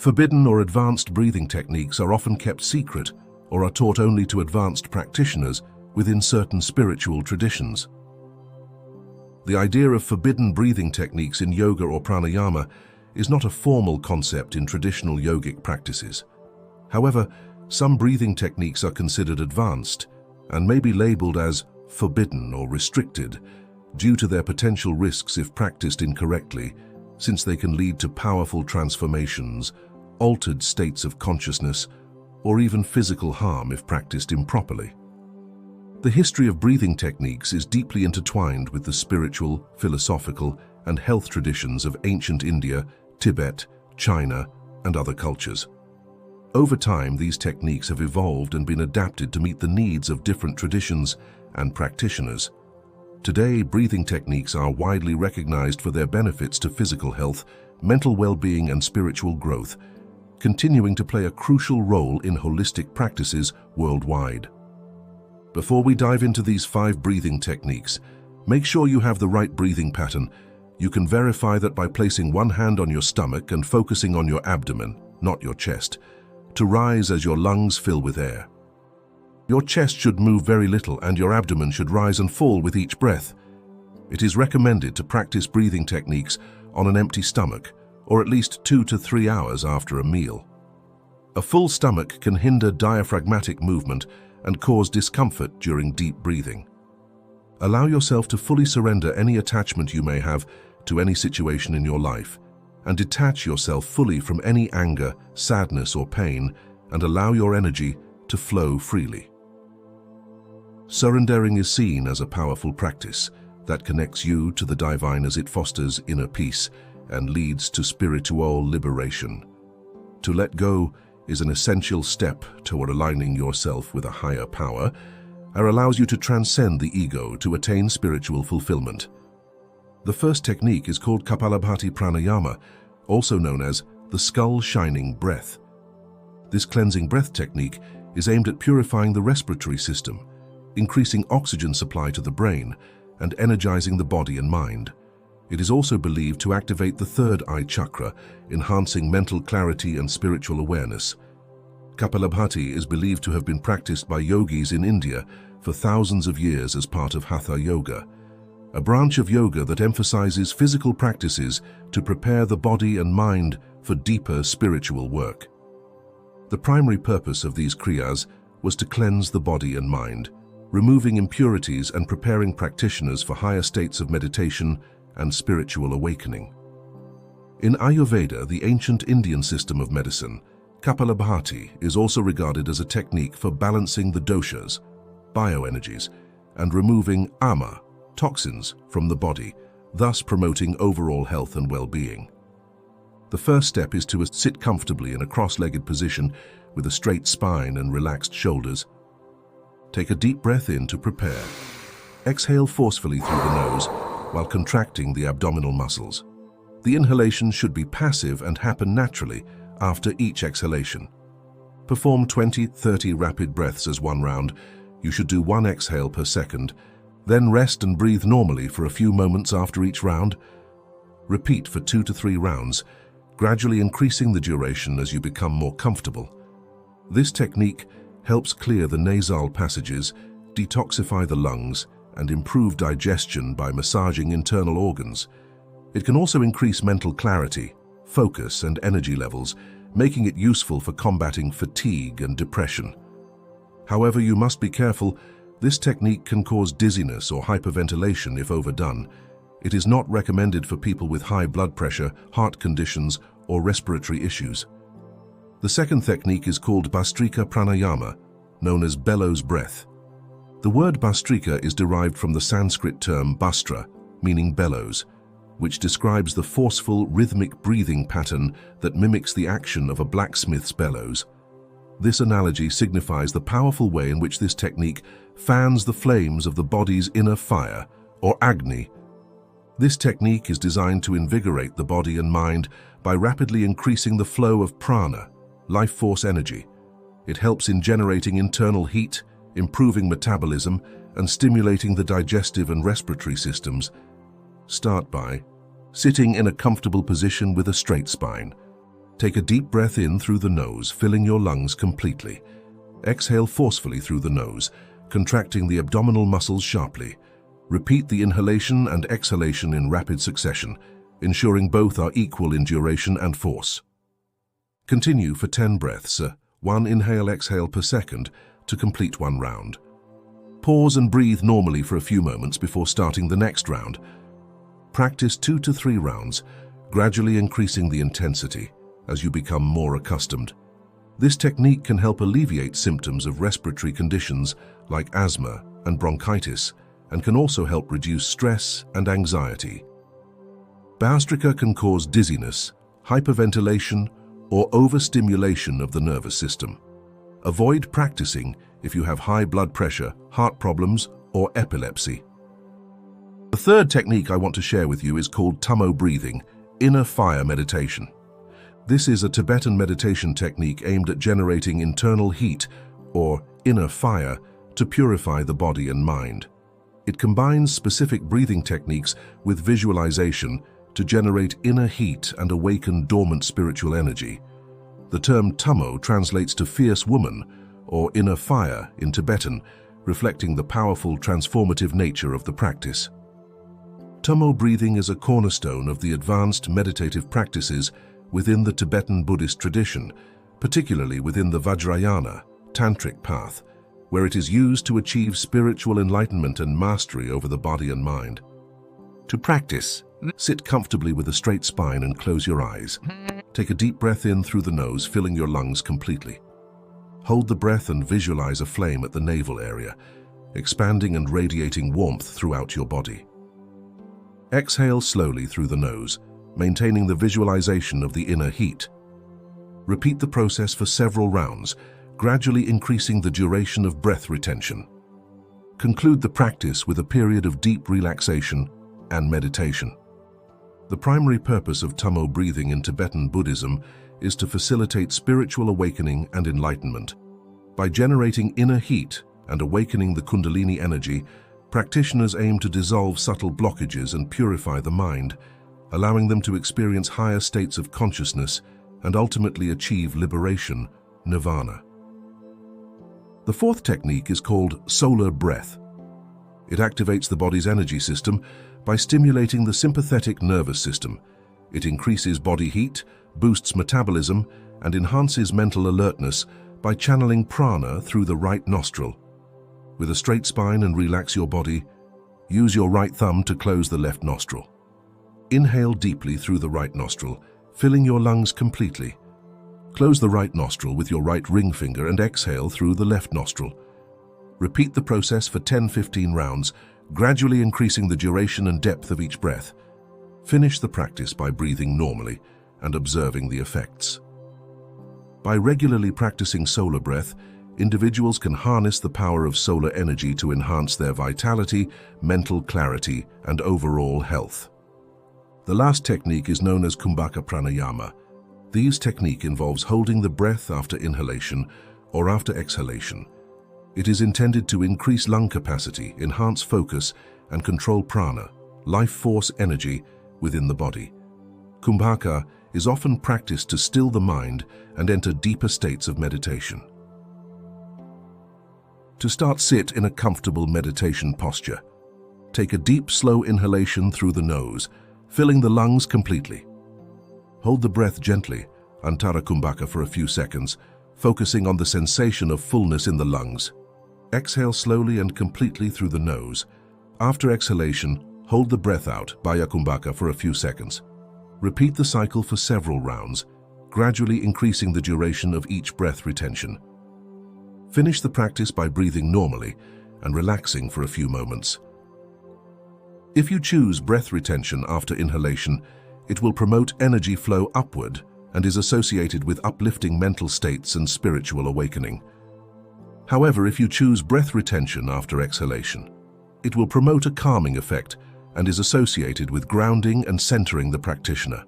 Forbidden or advanced breathing techniques are often kept secret or are taught only to advanced practitioners within certain spiritual traditions. The idea of forbidden breathing techniques in yoga or pranayama is not a formal concept in traditional yogic practices. However, some breathing techniques are considered advanced and may be labeled as forbidden or restricted due to their potential risks if practiced incorrectly, since they can lead to powerful transformations, altered states of consciousness, or even physical harm if practiced improperly. The history of breathing techniques is deeply intertwined with the spiritual, philosophical, and health traditions of ancient India, Tibet, China, and other cultures. Over time, these techniques have evolved and been adapted to meet the needs of different traditions and practitioners. Today, breathing techniques are widely recognized for their benefits to physical health, mental well-being, and spiritual growth, continuing to play a crucial role in holistic practices worldwide. Before we dive into these 5 breathing techniques, make sure you have the right breathing pattern. You can verify that by placing one hand on your stomach and focusing on your abdomen, not your chest, to rise as your lungs fill with air. Your chest should move very little and your abdomen should rise and fall with each breath. It is recommended to practice breathing techniques on an empty stomach, or at least 2 to 3 hours after a meal. A full stomach can hinder diaphragmatic movement and cause discomfort during deep breathing. Allow yourself to fully surrender any attachment you may have to any situation in your life, and detach yourself fully from any anger, sadness, or pain, and allow your energy to flow freely. Surrendering is seen as a powerful practice that connects you to the divine as it fosters inner peace and leads to spiritual liberation. To let go is an essential step toward aligning yourself with a higher power and allows you to transcend the ego to attain spiritual fulfillment. The first technique is called Kapalabhati Pranayama, also known as the skull shining breath. This cleansing breath technique is aimed at purifying the respiratory system, increasing oxygen supply to the brain, and energizing the body and mind. It is also believed to activate the third eye chakra, enhancing mental clarity and spiritual awareness. Kapalabhati is believed to have been practiced by yogis in India for thousands of years as part of Hatha Yoga, a branch of yoga that emphasizes physical practices to prepare the body and mind for deeper spiritual work. The primary purpose of these kriyas was to cleanse the body and mind, removing impurities and preparing practitioners for higher states of meditation and spiritual awakening. In Ayurveda, the ancient Indian system of medicine, Kapalabhati is also regarded as a technique for balancing the doshas, bioenergies, and removing ama, toxins, from the body, thus promoting overall health and well-being. The first step is to sit comfortably in a cross-legged position with a straight spine and relaxed shoulders. Take a deep breath in to prepare. Exhale forcefully through the nose while contracting the abdominal muscles. The inhalation should be passive and happen naturally after each exhalation. Perform 20-30 rapid breaths as one round. You should do 1 exhale per second, then rest and breathe normally for a few moments after each round. Repeat for 2 to 3 rounds, gradually increasing the duration as you become more comfortable. This technique helps clear the nasal passages, detoxify the lungs, and improve digestion by massaging internal organs. It can also increase mental clarity, focus, and energy levels, making it useful for combating fatigue and depression. However, you must be careful. This technique can cause dizziness or hyperventilation if overdone. It is not recommended for people with high blood pressure, heart conditions, or respiratory issues. The second technique is called Bhastrika Pranayama, known as bellows breath. The word Bhastrika is derived from the Sanskrit term Bhastra, meaning bellows, which describes the forceful, rhythmic breathing pattern that mimics the action of a blacksmith's bellows. This analogy signifies the powerful way in which this technique fans the flames of the body's inner fire, or Agni. This technique is designed to invigorate the body and mind by rapidly increasing the flow of prana, life force energy. It helps in generating internal heat, improving metabolism, and stimulating the digestive and respiratory systems. Start by sitting in a comfortable position with a straight spine. Take a deep breath in through the nose, filling your lungs completely. Exhale forcefully through the nose, contracting the abdominal muscles sharply. Repeat the inhalation and exhalation in rapid succession, ensuring both are equal in duration and force. Continue for 10 breaths, 1 inhale-exhale per second, to complete 1 round. Pause and breathe normally for a few moments before starting the next round. Practice 2 to 3 rounds, gradually increasing the intensity as you become more accustomed. This technique can help alleviate symptoms of respiratory conditions like asthma and bronchitis, and can also help reduce stress and anxiety. Bhastrika can cause dizziness, hyperventilation, or overstimulation of the nervous system. Avoid practicing if you have high blood pressure, heart problems, or epilepsy. The third technique I want to share with you is called tummo breathing, inner fire meditation. This is a Tibetan meditation technique aimed at generating internal heat, or inner fire, to purify the body and mind. It combines specific breathing techniques with visualization to generate inner heat and awaken dormant spiritual energy. The term tummo translates to fierce woman, or inner fire in Tibetan, reflecting the powerful transformative nature of the practice. Tummo breathing is a cornerstone of the advanced meditative practices within the Tibetan Buddhist tradition, particularly within the Vajrayana, tantric path, where it is used to achieve spiritual enlightenment and mastery over the body and mind. To practice, sit comfortably with a straight spine and close your eyes. Take a deep breath in through the nose, filling your lungs completely. Hold the breath and visualize a flame at the navel area, expanding and radiating warmth throughout your body. Exhale slowly through the nose, maintaining the visualization of the inner heat. Repeat the process for several rounds, gradually increasing the duration of breath retention. Conclude the practice with a period of deep relaxation and meditation. The primary purpose of tummo breathing in Tibetan Buddhism is to facilitate spiritual awakening and enlightenment. By generating inner heat and awakening the Kundalini energy, practitioners aim to dissolve subtle blockages and purify the mind, allowing them to experience higher states of consciousness and ultimately achieve liberation, nirvana. The fourth technique is called solar breath. It activates the body's energy system by stimulating the sympathetic nervous system. It increases body heat, boosts metabolism, and enhances mental alertness by channeling prana through the right nostril. With a straight spine and relax your body, use your right thumb to close the left nostril. Inhale deeply through the right nostril, filling your lungs completely. Close the right nostril with your right ring finger and exhale through the left nostril. Repeat the process for 10-15 rounds, gradually increasing the duration and depth of each breath. Finish the practice by breathing normally and observing the effects. By regularly practicing solar breath, individuals can harness the power of solar energy to enhance their vitality, mental clarity, and overall health. The last technique is known as Kumbhaka pranayama. This technique involves holding the breath after inhalation or after exhalation. It is intended to increase lung capacity, enhance focus, and control prana, life force energy, within the body. Kumbhaka is often practiced to still the mind and enter deeper states of meditation. To start, sit in a comfortable meditation posture. Take a deep, slow inhalation through the nose, filling the lungs completely. Hold the breath gently, Antara Kumbhaka, for a few seconds, focusing on the sensation of fullness in the lungs. Exhale slowly and completely through the nose. After exhalation, hold the breath out, Baya Kumbhaka, for a few seconds. Repeat the cycle for several rounds, gradually increasing the duration of each breath retention. Finish the practice by breathing normally and relaxing for a few moments. If you choose breath retention after inhalation, it will promote energy flow upward and is associated with uplifting mental states and spiritual awakening. However, if you choose breath retention after exhalation, it will promote a calming effect and is associated with grounding and centering the practitioner.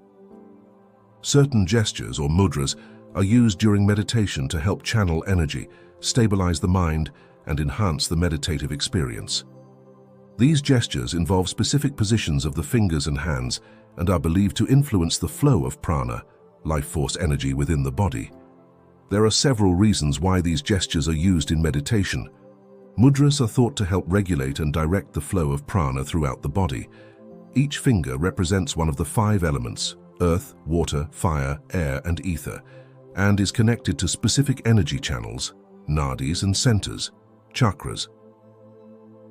Certain gestures or mudras are used during meditation to help channel energy, stabilize the mind, and enhance the meditative experience. These gestures involve specific positions of the fingers and hands and are believed to influence the flow of prana, life force energy within the body. There are several reasons why these gestures are used in meditation. Mudras are thought to help regulate and direct the flow of prana throughout the body. Each finger represents one of the 5 elements: earth, water, fire, air, and ether, and is connected to specific energy channels, nadis and centers, chakras.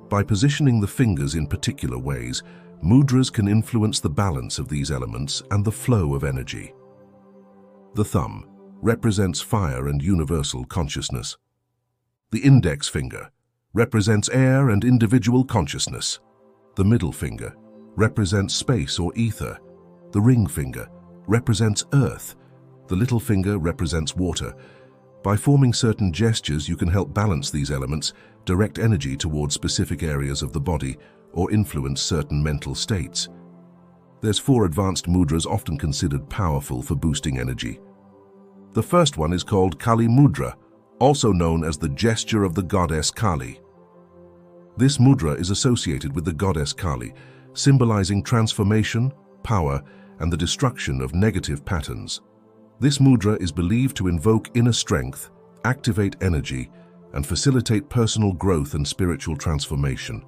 By positioning the fingers in particular ways, mudras can influence the balance of these elements and the flow of energy. The thumb represents fire and universal consciousness. The index finger represents air and individual consciousness. The middle finger represents space or ether. The ring finger represents earth. The little finger represents water. By forming certain gestures, you can help balance these elements, direct energy towards specific areas of the body, or influence certain mental states. There's 4 advanced mudras often considered powerful for boosting energy. The first one is called Kali Mudra, also known as the gesture of the goddess Kali. This mudra is associated with the goddess Kali, symbolizing transformation, power, and the destruction of negative patterns. This mudra is believed to invoke inner strength, activate energy, and facilitate personal growth and spiritual transformation.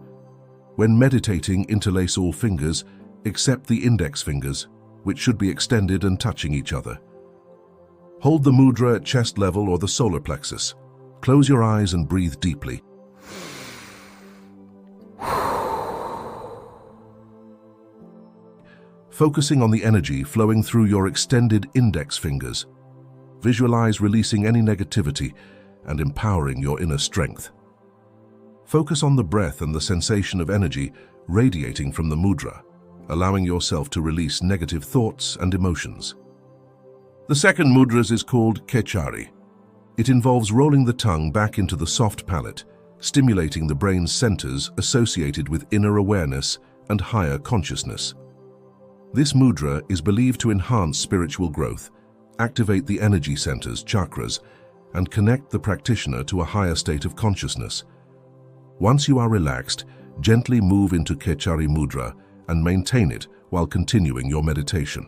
When meditating, interlace all fingers except the index fingers, which should be extended and touching each other. Hold the mudra at chest level or the solar plexus. Close your eyes and breathe deeply. Focusing on the energy flowing through your extended index fingers. Visualize releasing any negativity and empowering your inner strength. Focus on the breath and the sensation of energy radiating from the mudra, allowing yourself to release negative thoughts and emotions. The second mudra is called Kechari. It involves rolling the tongue back into the soft palate, stimulating the brain's centers associated with inner awareness and higher consciousness. This mudra is believed to enhance spiritual growth, activate the energy centers, chakras, and connect the practitioner to a higher state of consciousness. Once you are relaxed, gently move into Kechari mudra and maintain it while continuing your meditation.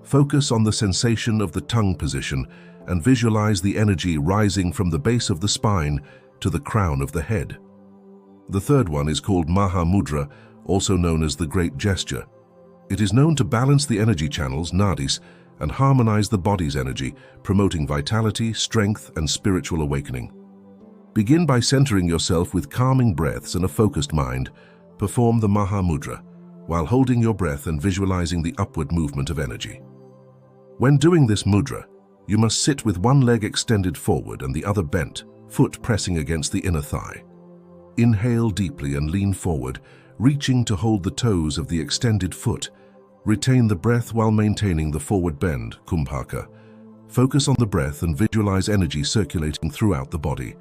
Focus on the sensation of the tongue position and visualize the energy rising from the base of the spine to the crown of the head. The third one is called Maha Mudra, also known as the Great Gesture. It is known to balance the energy channels, nadis, and harmonize the body's energy, promoting vitality, strength, and spiritual awakening. Begin by centering yourself with calming breaths and a focused mind. Perform the Maha Mudra while holding your breath and visualizing the upward movement of energy. When doing this mudra, you must sit with one leg extended forward and the other bent, foot pressing against the inner thigh. Inhale deeply and lean forward, reaching to hold the toes of the extended foot. Retain the breath while maintaining the forward bend, kumbhaka. Focus on the breath and visualize energy circulating throughout the body.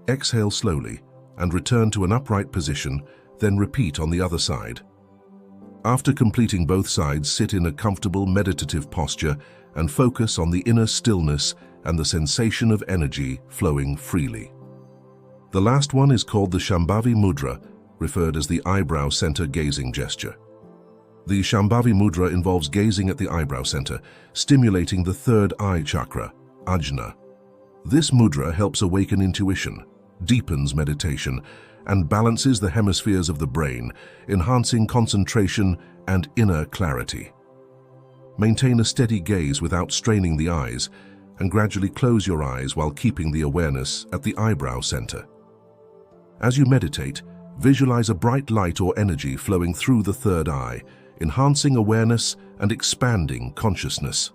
Exhale slowly and return to an upright position, then repeat on the other side. After completing both sides, sit in a comfortable meditative posture and focus on the inner stillness and the sensation of energy flowing freely. The last one is called the Shambhavi Mudra, referred as the eyebrow center gazing gesture. The Shambhavi Mudra involves gazing at the eyebrow center, stimulating the third eye chakra, ajna. This mudra helps awaken intuition, deepens meditation, and balances the hemispheres of the brain, enhancing concentration and inner clarity. Maintain a steady gaze without straining the eyes, and gradually close your eyes while keeping the awareness at the eyebrow center. As you meditate, visualize a bright light or energy flowing through the third eye, enhancing awareness and expanding consciousness.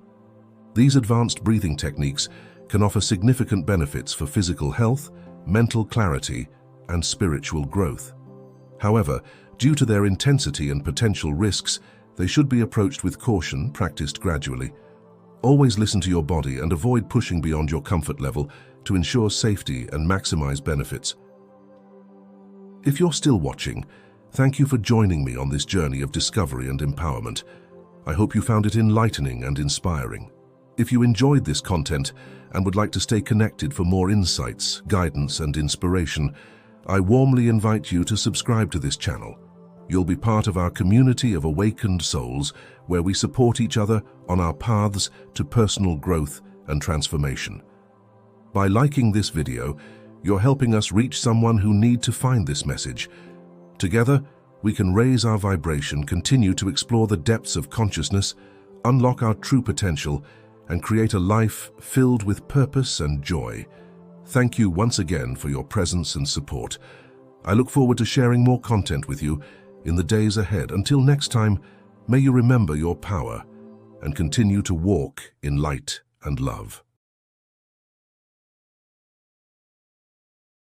These advanced breathing techniques can offer significant benefits for physical health, mental clarity, and spiritual growth. However, due to their intensity and potential risks, they should be approached with caution, practiced gradually. Always listen to your body and avoid pushing beyond your comfort level to ensure safety and maximize benefits. If you're still watching, thank you for joining me on this journey of discovery and empowerment. I hope you found it enlightening and inspiring. If you enjoyed this content and would like to stay connected for more insights, guidance, and inspiration, I warmly invite you to subscribe to this channel. You'll be part of our community of awakened souls where we support each other on our paths to personal growth and transformation. By liking this video, you're helping us reach someone who needs to find this message. Together, we can raise our vibration, continue to explore the depths of consciousness, unlock our true potential, and create a life filled with purpose and joy. Thank you once again for your presence and support. I look forward to sharing more content with you in the days ahead. Until next time, may you remember your power and continue to walk in light and love.